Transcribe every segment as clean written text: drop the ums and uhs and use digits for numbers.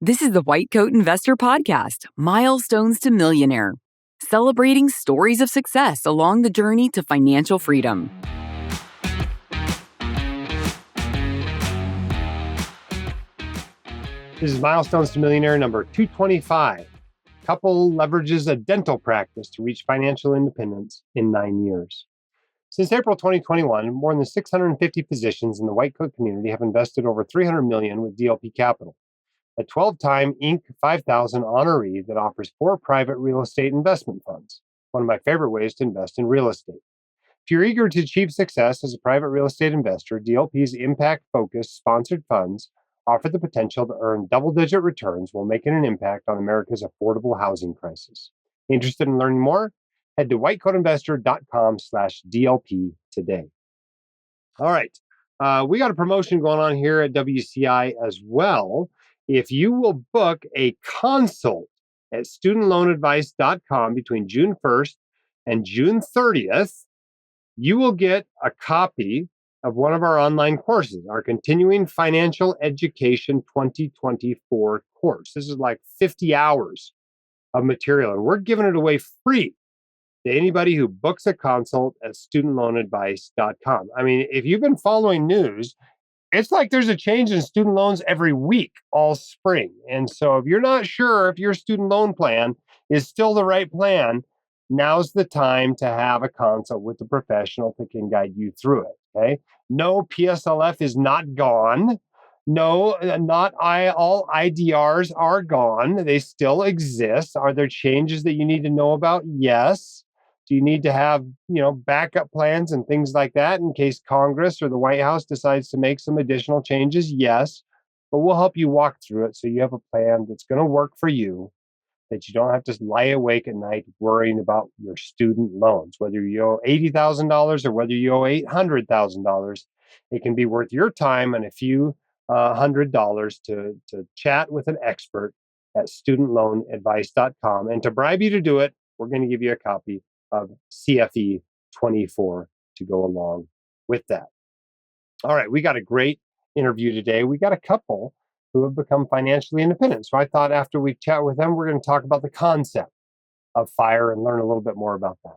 This is the White Coat Investor Podcast, Milestones to Millionaire, celebrating stories of success along the journey to financial freedom. This is Milestones to Millionaire number 225. Couple leverages a dental practice to reach financial independence in 9 years. Since April 2021, more than 650 physicians in the white coat community have invested over $300 million with DLP Capital, a 12-time Inc. 5000 honoree that offers 4 private real estate investment funds, one of my favorite ways to invest in real estate. If you're eager to achieve success as a private real estate investor, DLP's impact-focused sponsored funds offer the potential to earn double-digit returns while making an impact on America's affordable housing crisis. Interested in learning more? Head to whitecoatinvestor.com/DLP today. All right. We got a promotion going on here at WCI as well. If you will book a consult at studentloanadvice.com between June 1st and June 30th, you will get a copy of one of our online courses, our Continuing Financial Education 2024 course. This is like 50 hours of material, and we're giving it away free to anybody who books a consult at studentloanadvice.com. I mean, if you've been following news, it's like there's a change in student loans every week all spring. And so if you're not sure if your student loan plan is still the right plan, now's the time to have a consult with a professional that can guide you through it. Okay. No, PSLF is not gone. No, not all IDRs are gone. They still exist. Are there changes that you need to know about? Yes. Do you need to have, backup plans and things like that in case Congress or the White House decides to make some additional changes? Yes. But we'll help you walk through it so you have a plan that's going to work for you, that you don't have to lie awake at night worrying about your student loans. Whether you owe $80,000 or whether you owe $800,000, it can be worth your time and a few $100 to chat with an expert at studentloanadvice.com. And to bribe you to do it, we're going to give you a copy of CFE 24 to go along with that. All right, we got a great interview today. We got a couple who have become financially independent. So I thought after we chat with them, we're going to talk about the concept of FIRE and learn a little bit more about that.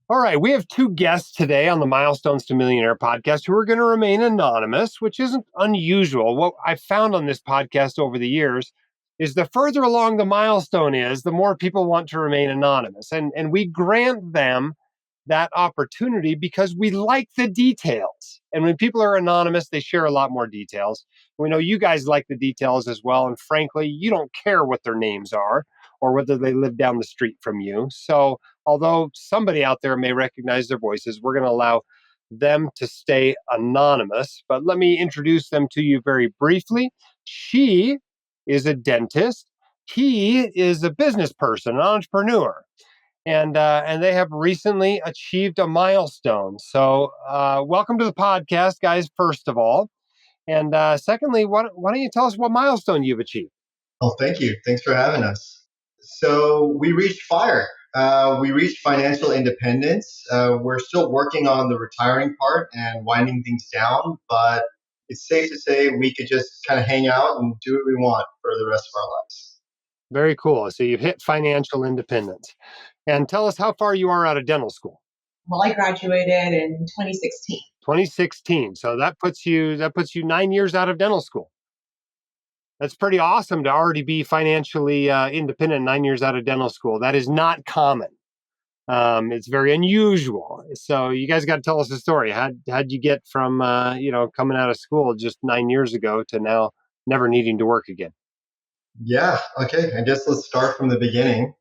All right, we have 2 guests today on the Milestones to Millionaire podcast who are going to remain anonymous, which isn't unusual. What I found on this podcast over the years is the further along the milestone is, the more people want to remain anonymous. And we grant them that opportunity because we like the details. And when people are anonymous, they share a lot more details. We know you guys like the details as well. And frankly, you don't care what their names are or whether they live down the street from you. So although somebody out there may recognize their voices, we're going to allow them to stay anonymous. But let me introduce them to you very briefly. She is a dentist. He is a business person, an entrepreneur. And they have recently achieved a milestone. So welcome to the podcast, guys, first of all. And secondly, why don't you tell us what milestone you've achieved? Oh, thank you. Thanks for having us. So we reached FIRE. We reached financial independence. We're still working on the retiring part and winding things down, but it's safe to say we could just kind of hang out and do what we want for the rest of our lives. Very cool. So you've hit financial independence. And tell us how far you are out of dental school. Well, I graduated in 2016. 2016. So that puts you 9 years out of dental school. That's pretty awesome to already be financially independent 9 years out of dental school. That is not common. It's very unusual. So you guys got to tell us the story. How'd you get from coming out of school just 9 years ago to now never needing to work again? Yeah. Okay. I guess let's start from the beginning.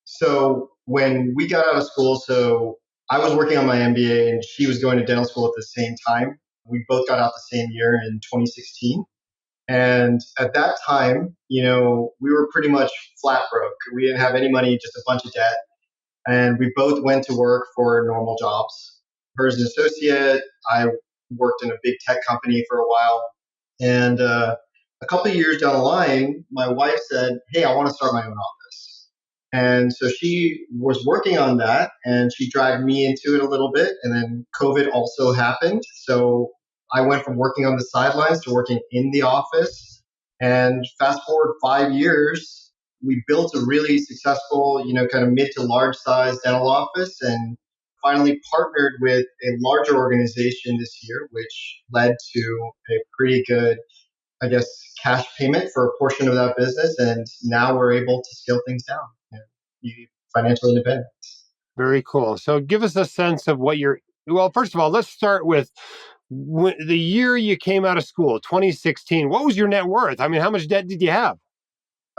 So when we got out of school, so I was working on my MBA and she was going to dental school at the same time. We both got out the same year in 2016. And at that time, we were pretty much flat broke. We didn't have any money, just a bunch of debt. And we both went to work for normal jobs. Her as an associate, I worked in a big tech company for a while. And a couple of years down the line, my wife said, "Hey, I want to start my own office." And so she was working on that and she dragged me into it a little bit. And then COVID also happened. So I went from working on the sidelines to working in the office. And fast forward 5 years, we built a really successful, kind of mid to large size dental office and finally partnered with a larger organization this year, which led to a pretty good, I guess, cash payment for a portion of that business. And now we're able to scale things down and be financial independent. Very cool. So give us a sense of what well, first of all, let's start with the year you came out of school, 2016. What was your net worth? I mean, how much debt did you have?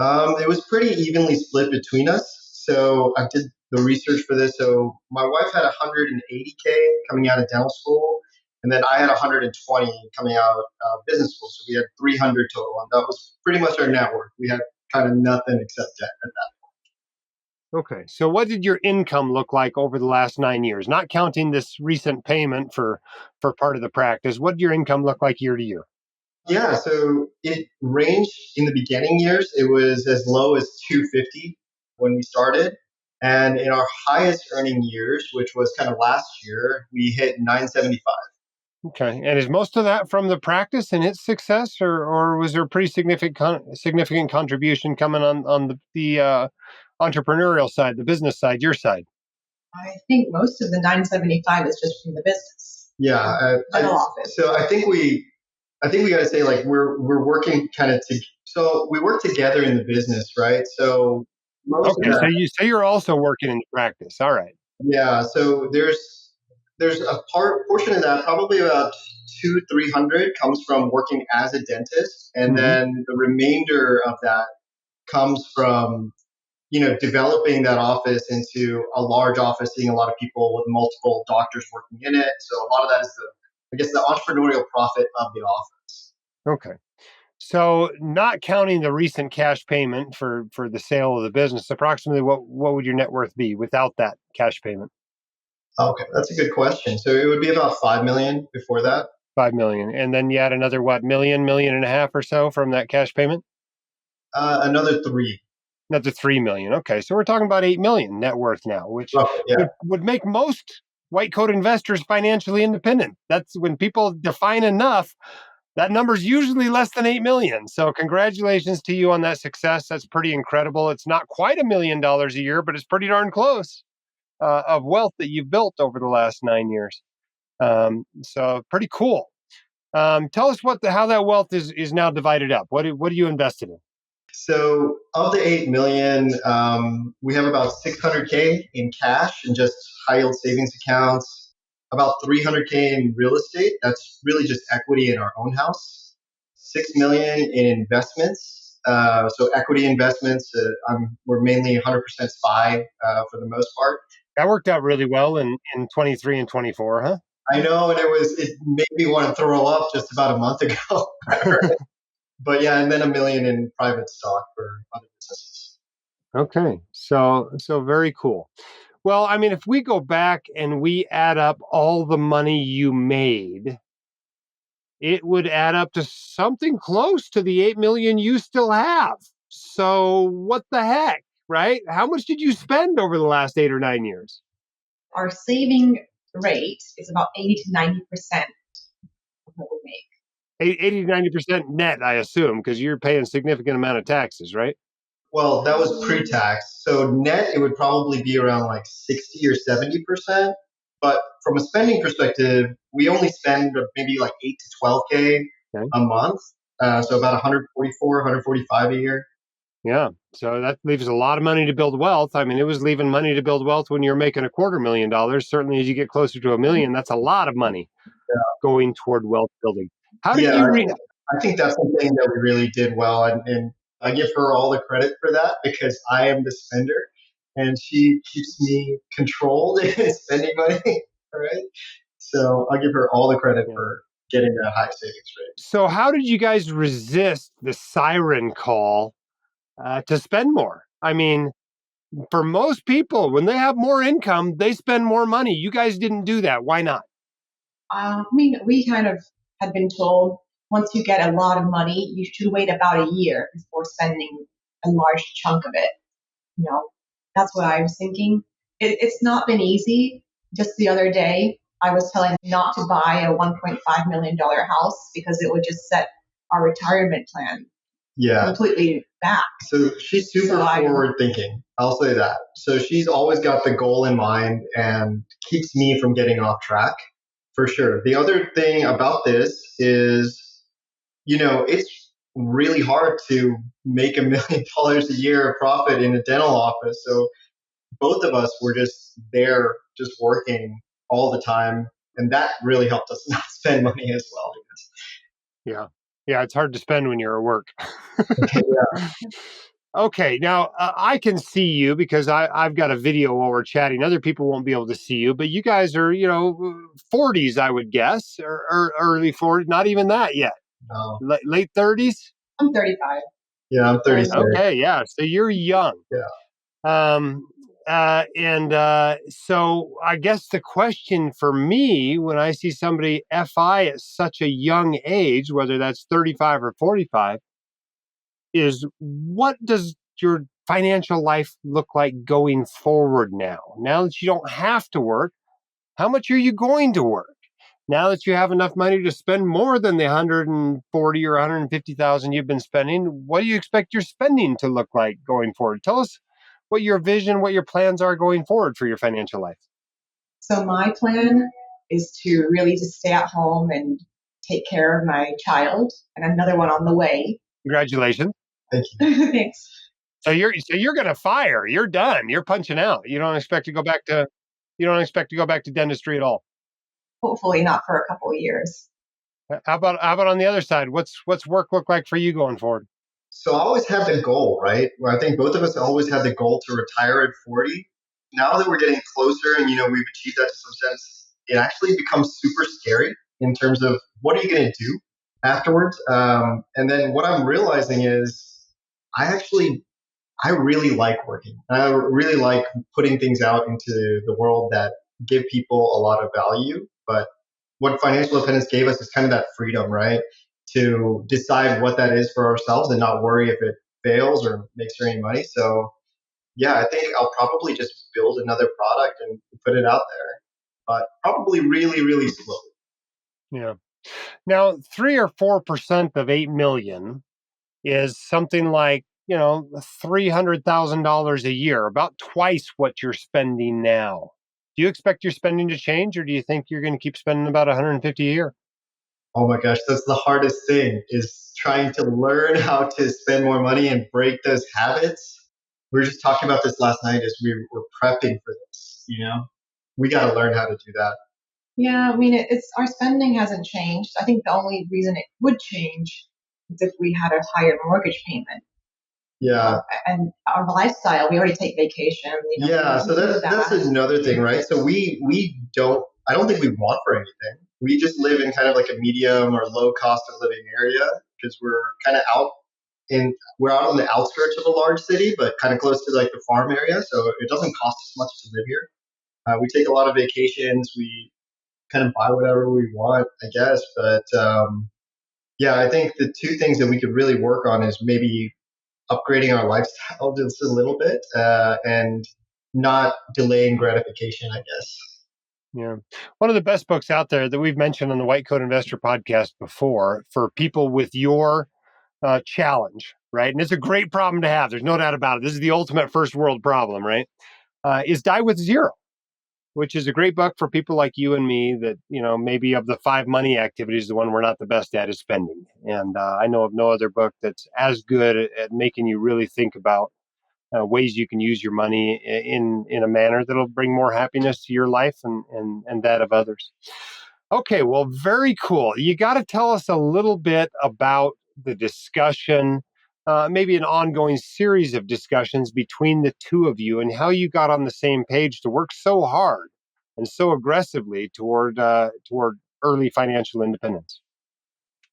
It was pretty evenly split between us. So I did the research for this. So my wife had 180K coming out of dental school, and then I had 120 coming out of business school. So we had 300 total, and that was pretty much our net worth. We had kind of nothing except debt at that. Okay. So what did your income look like over the last 9 years? Not counting this recent payment for part of the practice. What did your income look like year to year? Yeah, so it ranged in the beginning years. It was as low as 250 when we started. And in our highest earning years, which was kind of last year, we hit 975. Okay. And is most of that from the practice and its success, or was there a pretty significant contribution coming on the entrepreneurial side, the business side, your side? I think most of the 975 is just from the business. Yeah, Dental office. So I think we got to say like we're working kind of so we work together in the business, right? So most Okay, of that, so you say you're also working in the practice. All right. yeah. So there's a portion of that, probably about 300 comes from working as a dentist, and then the remainder of that comes from developing that office into a large office, seeing a lot of people with multiple doctors working in it. So a lot of that is the entrepreneurial profit of the office. Okay. So not counting the recent cash payment for the sale of the business, approximately what would your net worth be without that cash payment? Okay, that's a good question. So it would be about 5 million before that. 5 million. And then you add another million and a half or so from that cash payment? Another 3. Another 3 million. Okay. So we're talking about 8 million net worth now, which Roughly, yeah. would make most white coat investors financially independent. That's when people define enough. That number's usually less than 8 million. So congratulations to you on that success. That's pretty incredible. It's not quite $1 million a year, but it's pretty darn close of wealth that you've built over the last 9 years. So pretty cool. Tell us how that wealth is now divided up. What do you invested in? So of the 8 million, we have about 600K in cash and just high yield savings accounts, about 300K in real estate. That's really just equity in our own house. 6 million in investments. So equity investments, we're mainly 100% SPY for the most part. That worked out really well in 23 and 24, huh? I know, and it made me want to throw up just about a month ago. But yeah, and then 1 million in private stock for other businesses. Okay, so very cool. Well, I mean, if we go back and we add up all the money you made, it would add up to something close to the 8 million you still have. So what the heck, right? How much did you spend over the last 8 or 9 years? Our saving rate is about 80 to 90% of what we make. 80 to 90% net, I assume, because you're paying a significant amount of taxes, right? Well, that was pre-tax. So net, it would probably be around like 60 or 70%. But from a spending perspective, we only spend maybe like 8 to 12K a month. So about 144, 145 a year. Yeah. So that leaves a lot of money to build wealth. I mean, it was leaving money to build wealth when you're making $250,000. Certainly, as you get closer to $1 million, that's a lot of money going toward wealth building. How did you I think that's something that we really did well. And I give her all the credit for that because I am the spender and she keeps me controlled in spending money. All right. So I'll give her all the credit for getting that high savings rate. So how did you guys resist the siren call to spend more? I mean, for most people, when they have more income, they spend more money. You guys didn't do that. Why not? I mean, we kind of had been told once you get a lot of money, you should wait about a year before spending a large chunk of it. That's what I was thinking. It's not been easy. Just the other day, I was telling them not to buy a $1.5 million house because it would just set our retirement plan Yeah. completely back. So she's super forward thinking. I'll say that. So she's always got the goal in mind and keeps me from getting off track for sure. The other thing about this is, it's really hard to make $1 million a year of profit in a dental office. So both of us were just there, just working all the time. And that really helped us not spend money as well. Yeah. Yeah. It's hard to spend when you're at work. Yeah. Okay. Now, I can see you because I've got a video while we're chatting. Other people won't be able to see you, but you guys are, 40s, I would guess, or early 40s, not even that yet. No. Late 30s? I'm 35. Yeah, I'm 36. Okay. Yeah. So you're young. Yeah. So I guess the question for me when I see somebody FI at such a young age, whether that's 35 or 45, is what does your financial life look like going forward now? Now that you don't have to work, how much are you going to work? Now that you have enough money to spend more than the 140 or 150,000 you've been spending, what do you expect your spending to look like going forward? Tell us what your vision, what your plans are going forward for your financial life. So my plan is to really just stay at home and take care of my child and another one on the way. Congratulations. Thank you. Thanks. So you're going to fire. You're done. You're punching out. You don't expect to go back to dentistry at all. Hopefully not for a couple of years. How about on the other side? What's work look like for you going forward? So I always had the goal, right? Well, I think both of us always had the goal to retire at 40. Now that we're getting closer and, we've achieved that to some sense, it actually becomes super scary in terms of what are you going to do afterwards? And then what I'm realizing is I really like working. I really like putting things out into the world that give people a lot of value. But what financial independence gave us is kind of that freedom, right? To decide what that is for ourselves and not worry if it fails or makes any money. So yeah, I think I'll probably just build another product and put it out there, but probably really, really slowly. Yeah. Now, 3 or 4% of 8 million is something like $300,000 a year, about twice what you're spending now. Do you expect your spending to change, or do you think you're going to keep spending about 150 a year? Oh my gosh, that's the hardest thing is trying to learn how to spend more money and break those habits. We were just talking about this last night as we were prepping for this, We got to learn how to do that. Yeah, I mean, it's our spending hasn't changed. I think the only reason it would change is if we had a higher mortgage payment. Yeah. And our lifestyle, we already take vacation. Yeah, so that's another thing, right? So I don't think we want for anything. We just live in kind of like a medium or low cost of living area because we're out on the outskirts of a large city, but kind of close to like the farm area. So it doesn't cost us much to live here. We take a lot of vacations. We kind of buy whatever we want, I guess. But yeah, I think the two things that we could really work on is maybe upgrading our lifestyle just a little bit and not delaying gratification, I guess. Yeah. One of the best books out there that we've mentioned on the White Coat Investor podcast before for people with your challenge, right? And it's a great problem to have. There's no doubt about it. This is the ultimate first world problem, right? Is Die with Zero, which is a great book for people like you and me that, maybe of the 5 money activities, the one we're not the best at is spending. And I know of no other book that's as good at making you really think about ways you can use your money in a manner that'll bring more happiness to your life and that of others. Okay, well, very cool. You got to tell us a little bit about the discussion, maybe an ongoing series of discussions between the two of you and how you got on the same page to work so hard and so aggressively toward early financial independence.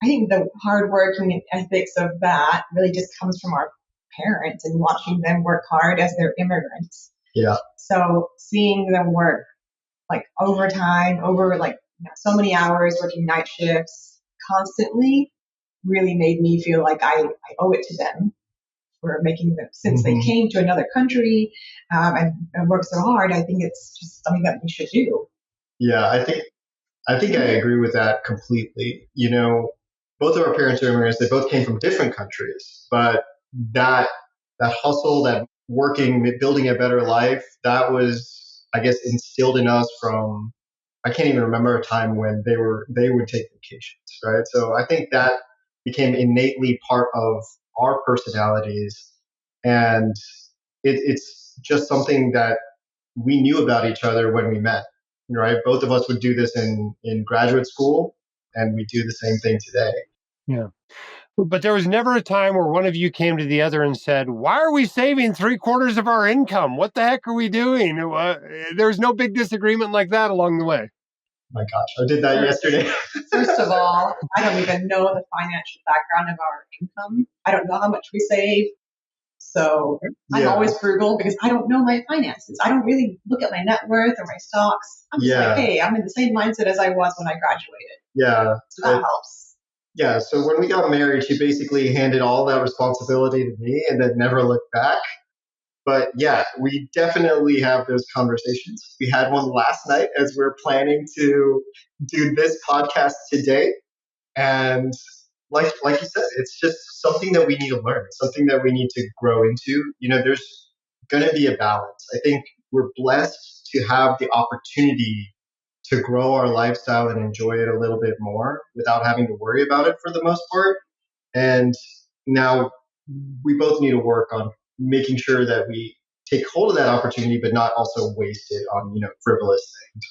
I think the hardworking ethics of that really just comes from our parents and watching them work hard as they're immigrants. Yeah. So seeing them work like overtime, over like so many hours, working night shifts constantly, really made me feel like I owe it to them for making them, since they came to another country and worked so hard. I think it's just something that we should do. Yeah, I think I agree with that completely. both of our parents are immigrants. They both came from different countries, but that hustle, that working, building a better life, that was, I guess, instilled in us from, I can't even remember a time when they would take vacations, right? So I think that became innately part of our personalities, and it's just something that we knew about each other when we met, right? Both of us would do this in graduate school, and we do the same thing today. Yeah. But there was never a time where one of you came to the other and said, "Why are we saving 3/4 of our income? What the heck are we doing?" There was no big disagreement like that along the way. My gosh, I did that yesterday. First of all, I don't even know the financial background of our income. I don't know how much we save. So I'm always frugal because I don't know my finances. I don't really look at my net worth or my stocks. I'm just like, hey, I'm in the same mindset as I was when I graduated. Yeah. So that helps. Yeah. So when we got married, she basically handed all that responsibility to me and then never looked back. But yeah, we definitely have those conversations. We had one last night as we're planning to do this podcast today. And like you said, it's just something that we need to learn. It's something that we need to grow into. There's going to be a balance. I think we're blessed to have the opportunity to grow our lifestyle and enjoy it a little bit more without having to worry about it for the most part. And now we both need to work on making sure that we take hold of that opportunity, but not also waste it on, frivolous things.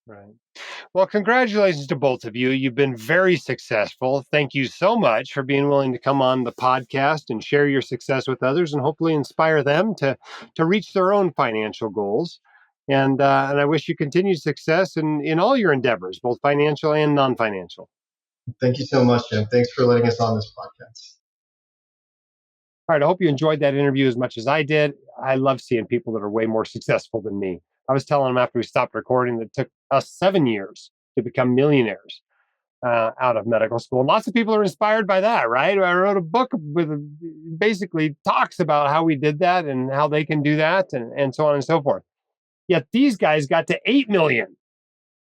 Right. Well, congratulations to both of you. You've been very successful. Thank you so much for being willing to come on the podcast and share your success with others and hopefully inspire them to reach their own financial goals. And I wish you continued success in all your endeavors, both financial and non-financial. Thank you so much, Jim. Thanks for letting us on this podcast. All right. I hope you enjoyed that interview as much as I did. I love seeing people that are way more successful than me. I was telling them after we stopped recording that it took us 7 years to become millionaires out of medical school. And lots of people are inspired by that, right? I wrote a book with basically talks about how we did that and how they can do that and so on and so forth. Yet these guys got to 8 million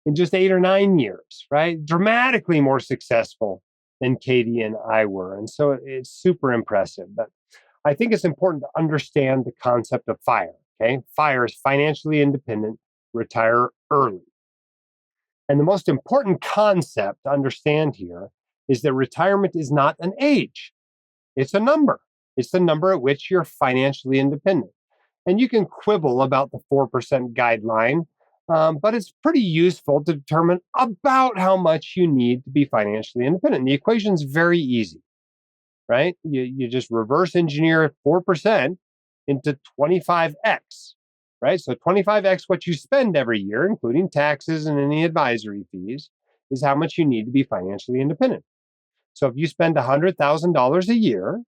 in just 8 or 9 years, right? Dramatically more successful than Katie and I were. And so it's super impressive. But I think it's important to understand the concept of FIRE. Okay. FIRE is financially independent, retire early. And the most important concept to understand here is that retirement is not an age. It's a number. It's the number at which you're financially independent. And you can quibble about the 4% guideline, but it's pretty useful to determine about how much you need to be financially independent. The equation's very easy, right? You just reverse engineer 4% into 25x, right? So 25x what you spend every year, including taxes and any advisory fees, is how much you need to be financially independent. So if you spend $100,000 a year,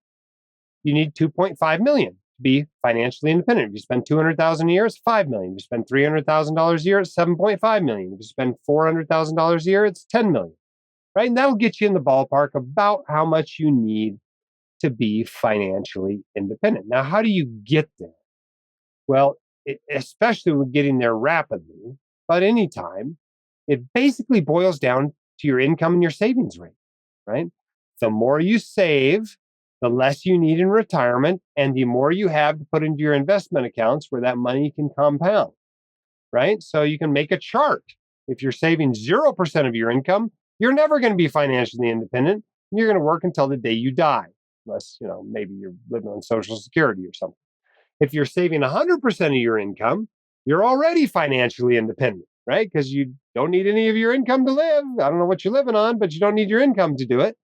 you need 2.5 million to be financially independent. If you spend 200,000 a year, it's 5 million. If you spend $300,000 a year, it's 7.5 million. If you spend $400,000 a year, it's 10 million, right? And that'll get you in the ballpark about how much you need to be financially independent. Now, how do you get there? Well, especially with getting there rapidly, but anytime, it basically boils down to your income and your savings rate, right? The more you save, the less you need in retirement, and the more you have to put into your investment accounts where that money can compound, right? So you can make a chart. If you're saving 0% of your income, you're never going to be financially independent. You're going to work until the day you die, unless, maybe you're living on Social Security or something. If you're saving 100% of your income, you're already financially independent, right? Because you don't need any of your income to live. I don't know what you're living on, but you don't need your income to do it.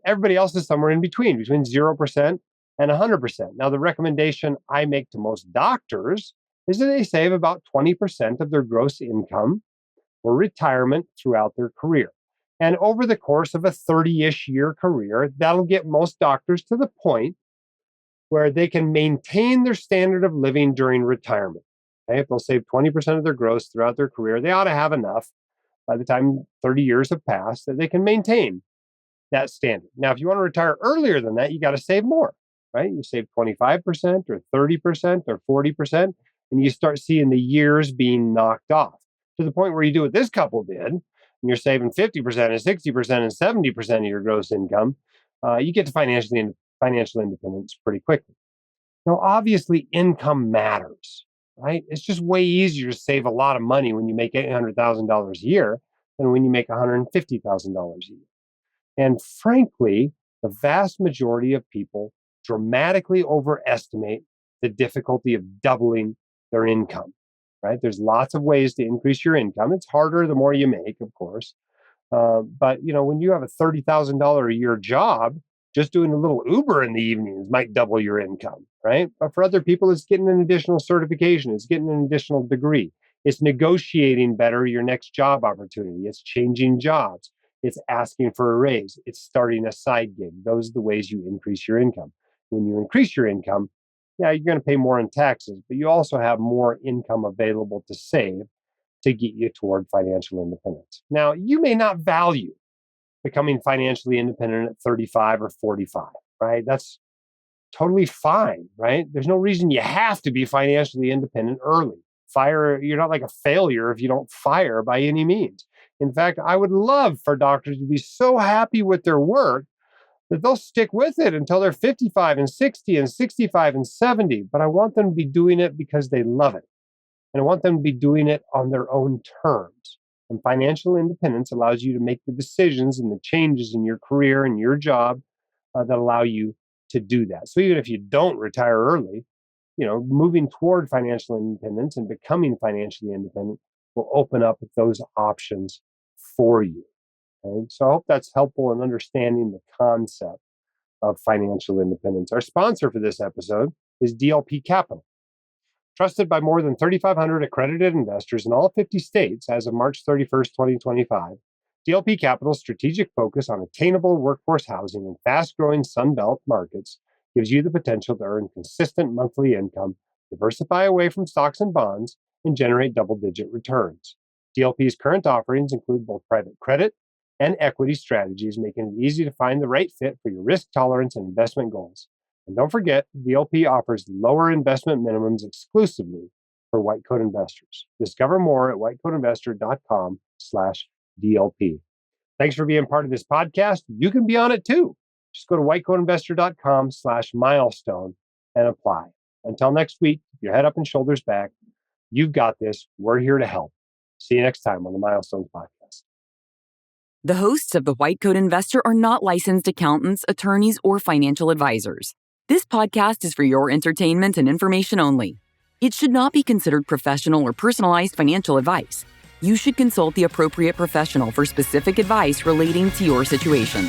Everybody else is somewhere in between 0% and 100%. Now, the recommendation I make to most doctors is that they save about 20% of their gross income for retirement throughout their career. And over the course of a 30-ish year career, that'll get most doctors to the point where they can maintain their standard of living during retirement. Okay? If they'll save 20% of their gross throughout their career, they ought to have enough by the time 30 years have passed that they can maintain that standard. Now, if you want to retire earlier than that, you got to save more, right? You save 25% or 30% or 40%, and you start seeing the years being knocked off to the point where you do what this couple did. and you're saving 50% and 60% and 70% of your gross income, you get to financial independence pretty quickly. Now, obviously, income matters, right? It's just way easier to save a lot of money when you make $800,000 a year than when you make $150,000 a year. And frankly, the vast majority of people dramatically overestimate the difficulty of doubling their income, right? There's lots of ways to increase your income. It's harder the more you make, of course. But when you have a $30,000 a year job, just doing a little Uber in the evenings might double your income, right? But for other people, it's getting an additional certification. It's getting an additional degree. It's negotiating better your next job opportunity. It's changing jobs. It's asking for a raise. It's starting a side gig. Those are the ways you increase your income. When you increase your income, yeah, you're going to pay more in taxes, but you also have more income available to save to get you toward financial independence. Now, you may not value becoming financially independent at 35 or 45, right? That's totally fine, right? There's no reason you have to be financially independent early. You're not like a failure if you don't fire by any means. In fact, I would love for doctors to be so happy with their work that they'll stick with it until they're 55 and 60 and 65 and 70. But I want them to be doing it because they love it. And I want them to be doing it on their own terms. And financial independence allows you to make the decisions and the changes in your career and your job that allow you to do that. So even if you don't retire early, moving toward financial independence and becoming financially independent will open up those options for you. Okay? So I hope that's helpful in understanding the concept of financial independence. Our sponsor for this episode is DLP Capital. Trusted by more than 3,500 accredited investors in all 50 states as of March 31st, 2025, DLP Capital's strategic focus on attainable workforce housing in fast-growing Sunbelt markets gives you the potential to earn consistent monthly income, diversify away from stocks and bonds, and generate double-digit returns. DLP's current offerings include both private credit and equity strategies, making it easy to find the right fit for your risk tolerance and investment goals. And don't forget, DLP offers lower investment minimums exclusively for white coat investors. Discover more at whitecoatinvestor.com/DLP. Thanks for being part of this podcast. You can be on it too. Just go to whitecoatinvestor.com/milestone and apply. Until next week, keep your head up and shoulders back. You've got this. We're here to help. See you next time on the Milestones Podcast. The hosts of The White Coat Investor are not licensed accountants, attorneys, or financial advisors. This podcast is for your entertainment and information only. It should not be considered professional or personalized financial advice. You should consult the appropriate professional for specific advice relating to your situation.